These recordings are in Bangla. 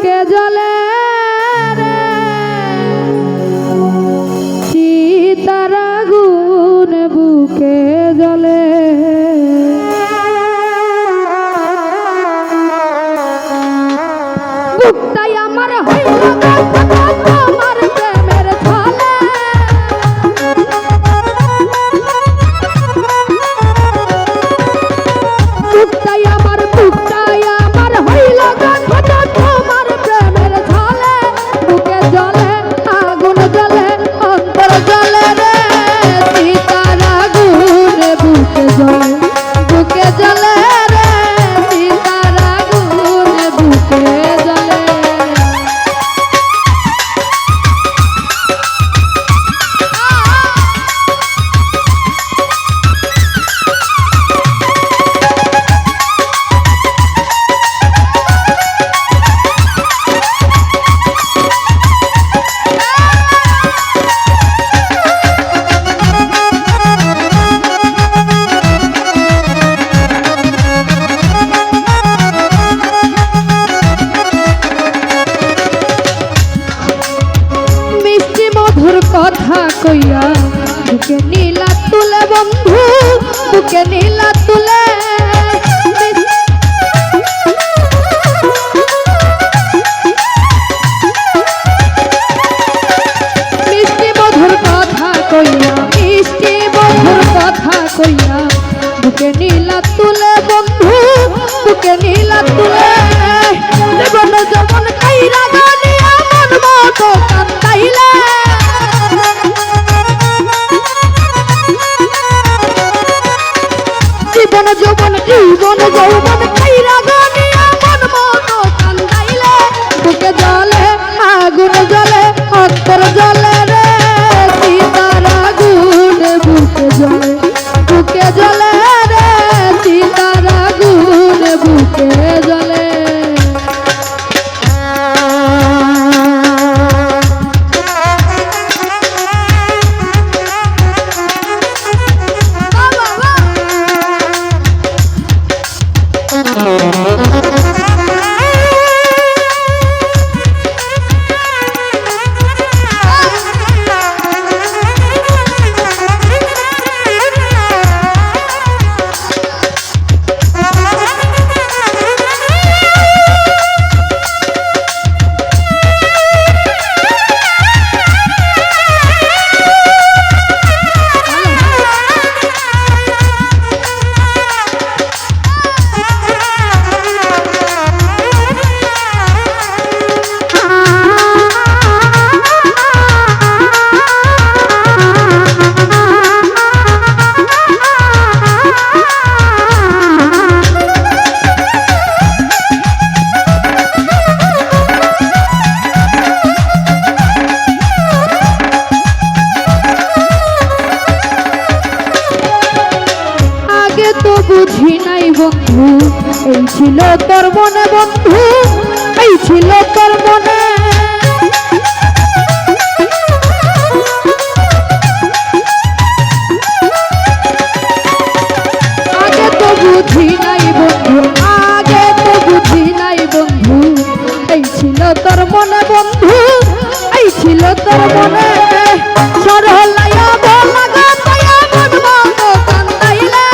বুকে জ্বলে রে সীতার আগুন বুকে জ্বলে বুকটাই আমার হইল তোমার প্রেমের ছলে বুকটাই আমার হইল তোমার প্রেমের ছলে বুকে জ্বলে আগুন জ্বলে অন্তর জ্বলে রে সীতার আগুন বুকে জ্বলে রে সীতার আগুন বুকে জ্বলে কথা কইয়া বুকে নীলা তুলে বন্ধু বুকে নীলা তুলে মিষ্টি মধুর কথা কইয়া বুকে নীলা তুলে বন্ধু বুকে নীলা তুলে জীবন যমন খাইরা গানি আমার মতো কান্দাইলে জীবন যৌবন খাইরা গানি আমার মতো কান্দাইলে বুকে জ্বলে আগুন জ্বলে অন্তর জ্বলে রে সীতার আগুন বুকে জ্বলে রে সীতার আগুন বুকে জ্বলে বুঝি নাই বন্ধু এই ছিল তোর মনে বন্ধু এই ছিল তোর মনে আগে তো বুঝি নাই বন্ধু এই ছিল তোর মনে বন্ধু এই ছিল তোর মনে সরলায়া বলা গাতায়া মন মতো কান্দাইলে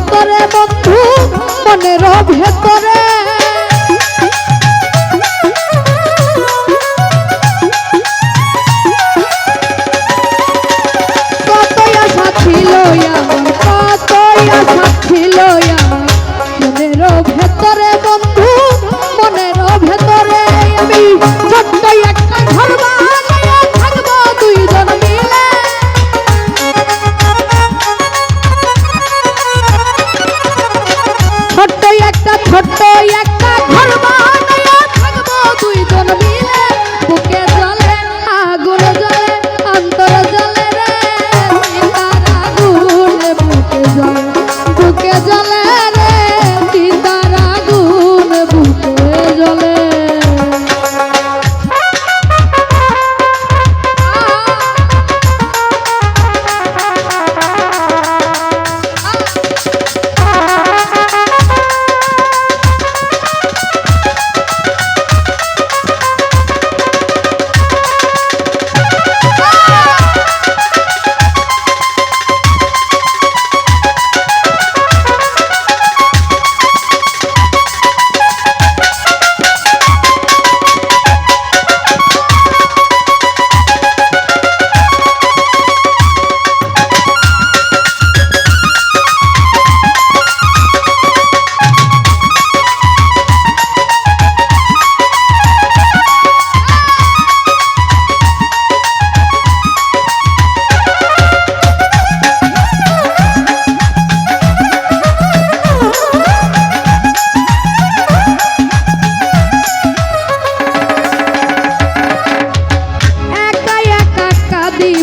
ভেতরে বন্ধু মনের ভেতরে কতই আশা ছিল আমার কতই আশা ছিল আমার মনের ভেতরে বন্ধু মনের ভেতরে আমি ছোট্ট একটা ঘর বানিয়ে থাকবো দুইজন মিলে ছোট্ট একটা ঘর বানিয়ে থাকবো দুইজন মিলে বুকে জ্বলে আগুন জ্বলে অন্তর জ্বলে রে চিতার আগুন বুকে জ্বলে রে চিতার আগুন বুকে জ্বলে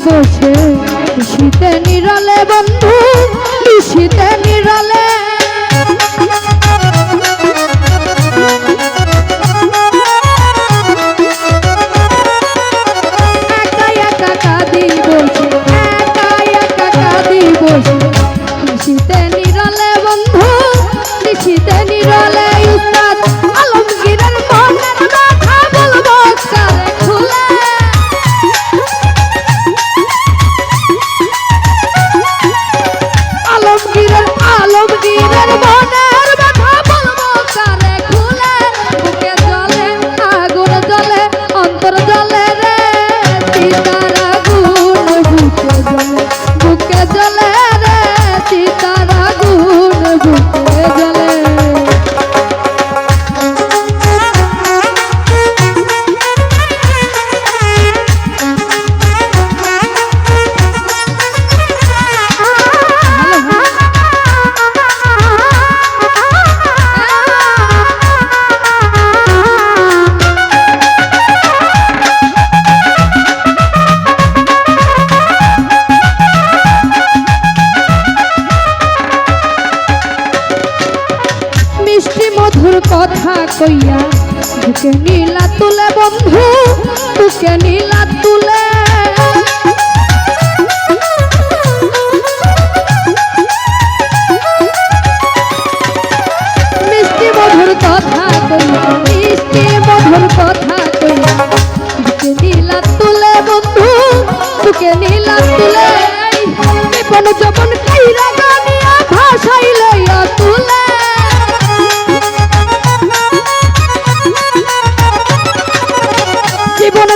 বসে শীতে নিরলে বন্ধু শীতে নিরলে একা একা কাঁদি বসে একা একা কাঁদি বসে শীতে নিরলে বন্ধু শীতে নিরলে উস্তাদ আলমগীরের মনের কথা বলবো কারে খুলে আলমগীরের মনের কথা বলবো কারে খুলে বুকে জ্বলে আগুন জ্বলে অন্তর জ্বলে রে চিতার আগুন বুকে জ্বলে রে চিতার আগুন বুকে জ্বলে মধুর কথা কইয়া বুকে নীলা তুলে বন্ধু বুকে নীলা তুলে মিষ্টি মধুর কথা কইয়া মিষ্টি মধুর কথা কইয়া বুকে নীলা তুলে বন্ধু বুকে নীলা তুলে জীবন যখন কাইরা গানিয়া ভাষাই লইয়া তুলে জীবন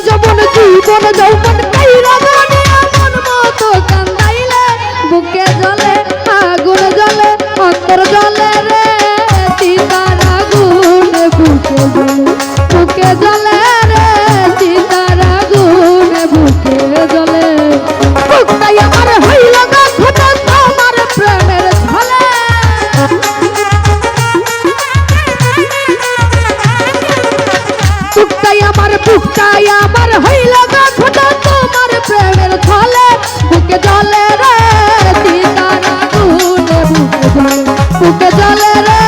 যৌবন কাইরা গানিয়া মন মতো কান্দাইলে বুকে জ্বলে আগুন জ্বলে অন্তর জ্বলে রে চিতার আগুন বুকে জ্বলে রে চিতার আগুন বুকে জ্বলে বুকটাই আমার হইল ঘটা তোমার প্রেমের ঝলে বুকটাই আমার হইল ঘটা তোমার প্রেমের ঝলে বুকে জ্বলে রে চিতার আগুন বুকে জ্বলে রে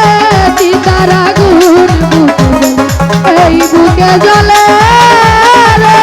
চিতার আগুন এই বুকে জ্বলে রে